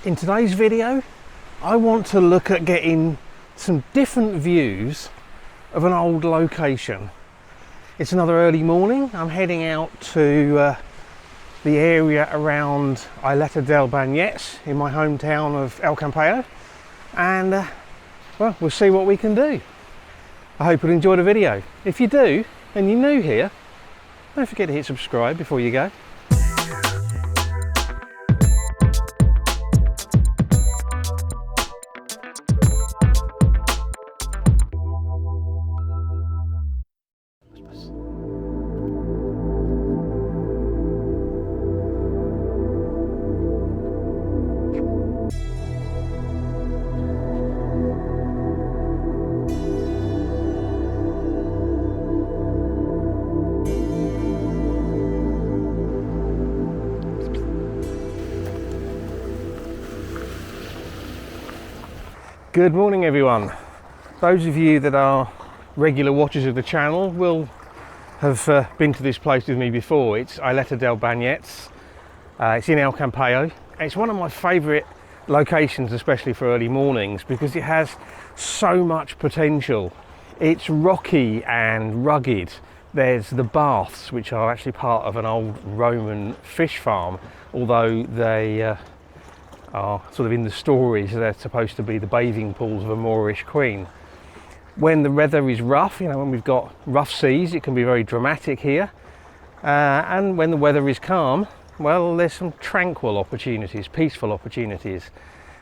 In today's video, I want to look at getting some different views of an old location. It's another early morning. I'm heading out to the area around Isleta del Bagnettes in my hometown of El Campello, and well, we'll see what we can do. I hope you'll enjoy the video. If you do, and you're new here, don't forget to hit subscribe before you go. Good morning everyone. Those of you that are regular watchers of the channel will have been to this place with me before. It's Isleta del Bagnettes. It's in El Campello. It's one of my favourite locations, especially for early mornings, because it has so much potential. It's rocky and rugged. There's the baths, which are actually part of an old Roman fish farm, although they are sort of in the stories they're supposed to be the bathing pools of a Moorish queen. When the weather is rough, when we've got rough seas, it can be very dramatic here, and when the weather is calm, well, there's some tranquil opportunities, peaceful opportunities.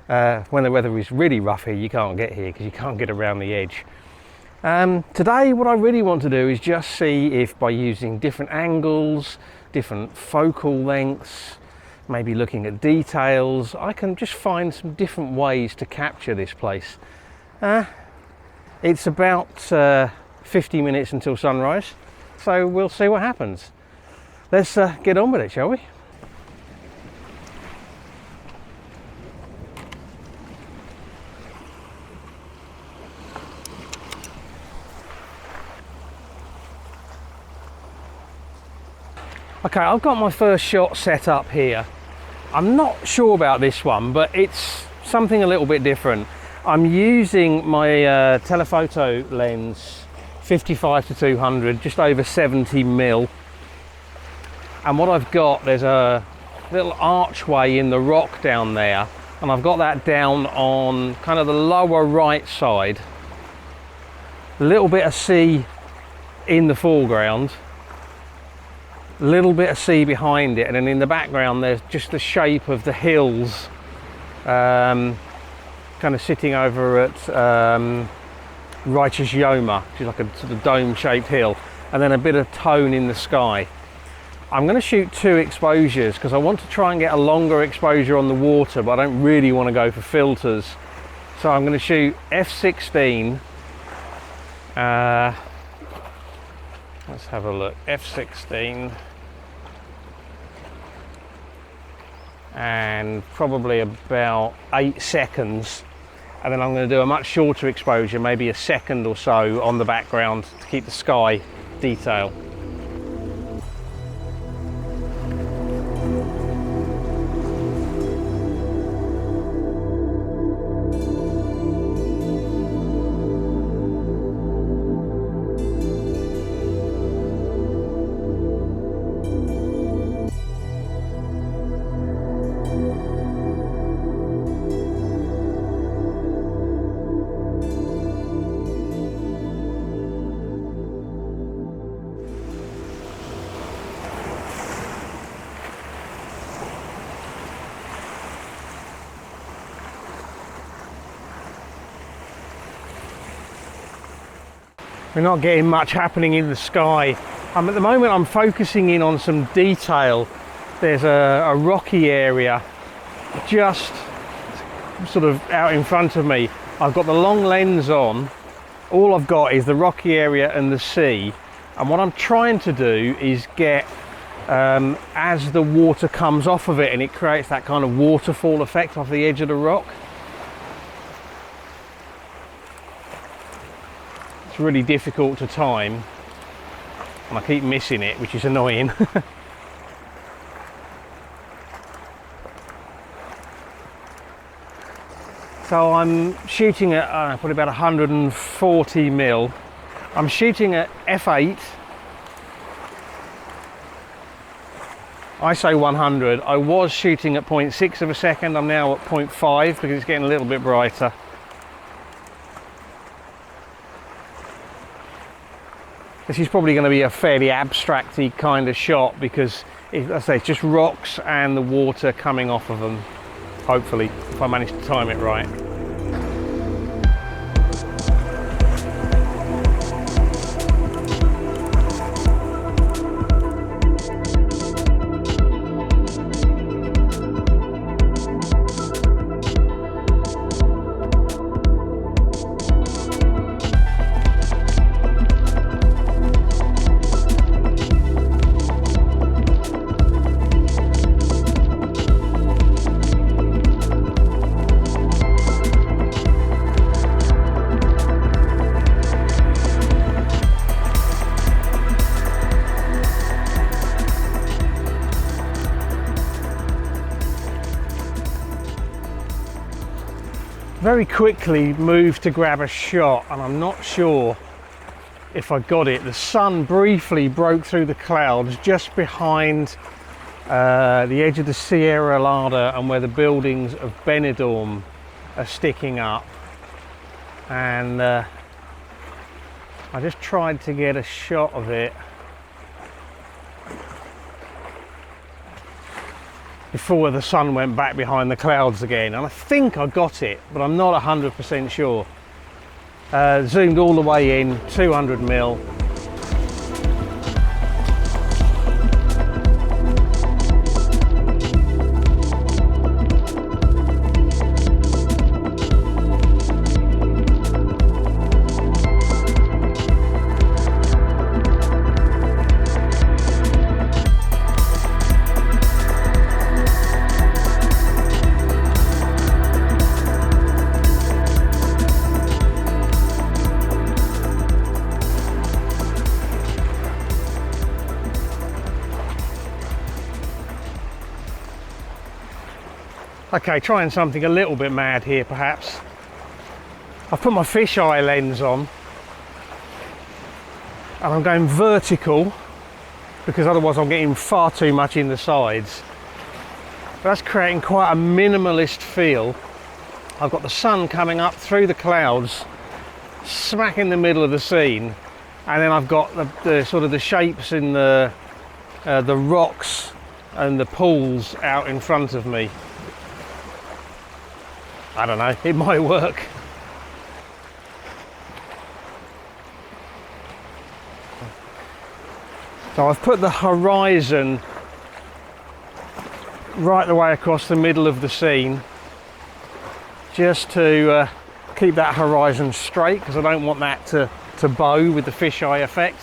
When the weather is really rough here, you can't get here because you can't get around the edge. Today what I really want to do is just see if by using different angles, different focal lengths, maybe looking at details, I can just find some different ways to capture this place. It's about 50 minutes until sunrise, so we'll see what happens. Let's get on with it, shall we? Okay, I've got my first shot set up here. I'm not sure about this one, but it's something a little bit different. I'm using my Telephoto lens 55 to 200, just over 70 mil. And what I've got, there's a little archway in the rock down there, and I've got that down on kind of the lower right side. A little bit of sea in the foreground, a little bit of sea behind it, and then in the background there's just the shape of the hills kind of sitting over at Righteous Yoma, which is like a sort of dome shaped hill, and then a bit of tone in the sky. I'm going to shoot two exposures because I want to try and get a longer exposure on the water, but I don't really want to go for filters, so I'm going to shoot f16. Let's have a look. f16 and probably about 8 seconds, and then I'm going to do a much shorter exposure, maybe a second or so on the background to keep the sky detail. We're not getting much happening in the sky. At the moment I'm focusing in on some detail. There's a rocky area just sort of out in front of me. I've got the long lens on. All I've got is the rocky area and the sea. And what I'm trying to do is get, as the water comes off of it and it creates that kind of waterfall effect off the edge of the rock. It's really difficult to time, and I keep missing it, which is annoying. So I'm shooting at probably about 140 mil. I'm shooting at f8, ISO 100. I was shooting at 0.6 of a second. I'm now at 0.5 because it's getting a little bit brighter. This is probably going to be a fairly abstract-y kind of shot because, as I say, it's just rocks and the water coming off of them, hopefully, if I manage to time it right. Very quickly moved to grab a shot, and I'm not sure if I got it. The sun briefly broke through the clouds just behind the edge of the Sierra Lada and where the buildings of Benidorm are sticking up, and I just tried to get a shot of it before the sun went back behind the clouds again, and I think I got it, but I'm not 100% sure. Zoomed all the way in, 200 mil. Okay, trying something a little bit mad here perhaps. I've put my fisheye lens on and I'm going vertical because otherwise I'm getting far too much in the sides. But that's creating quite a minimalist feel. I've got the sun coming up through the clouds, smack in the middle of the scene, and then I've got the sort of the shapes in the rocks and the pools out in front of me. I don't know, it might work. So I've put the horizon right the way across the middle of the scene just to keep that horizon straight, because I don't want that to bow with the fisheye effect.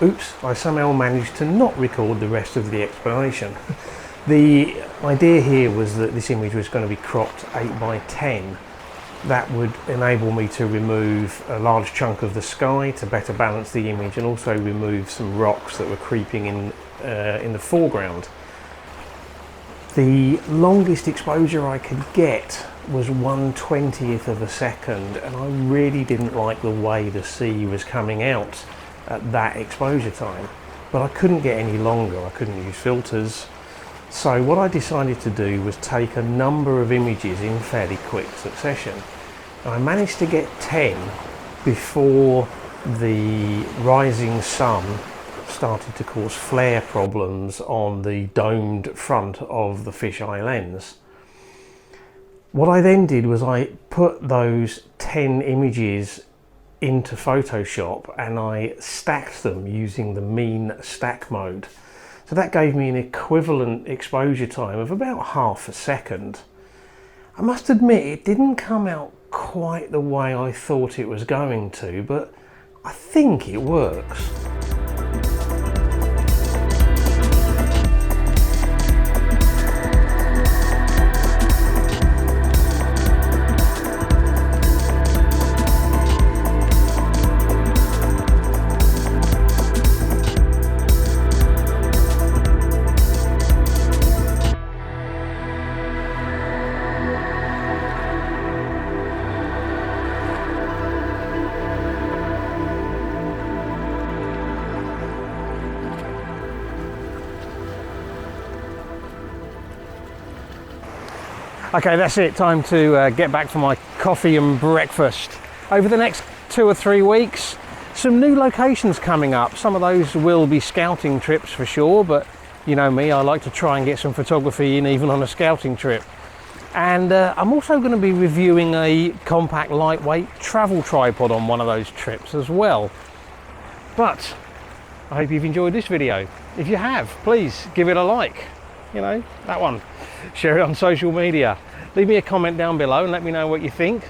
Oops, I somehow managed to not record the rest of the explanation. The idea here was that this image was going to be cropped 8 by 10. That would enable me to remove a large chunk of the sky to better balance the image, and also remove some rocks that were creeping in the foreground. The longest exposure I could get was 1/20th of a second, and I really didn't like the way the sea was coming out at that exposure time. But I couldn't get any longer, I couldn't use filters. So what I decided to do was take a number of images in fairly quick succession. And I managed to get 10 before the rising sun started to cause flare problems on the domed front of the fisheye lens. What I then did was I put those 10 images into Photoshop and I stacked them using the mean stack mode. So that gave me an equivalent exposure time of about half a second. I must admit it didn't come out quite the way I thought it was going to, but I think it works. Okay, that's it. Time to get back for my coffee and breakfast. Over the next 2 or 3 weeks, some new locations coming up. Some of those will be scouting trips for sure, but you know me, I like to try and get some photography in even on a scouting trip. And I'm also going to be reviewing a compact lightweight travel tripod on one of those trips as well. But I hope you've enjoyed this video. If you have, please give it a like. You know, that one. Share it on social media. Leave me a comment down below and let me know what you think.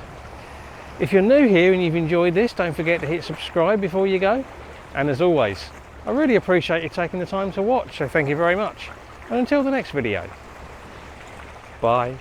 If you're new here and you've enjoyed this, don't forget to hit subscribe before you go. And as always, I really appreciate you taking the time to watch, so thank you very much. And until the next video, bye.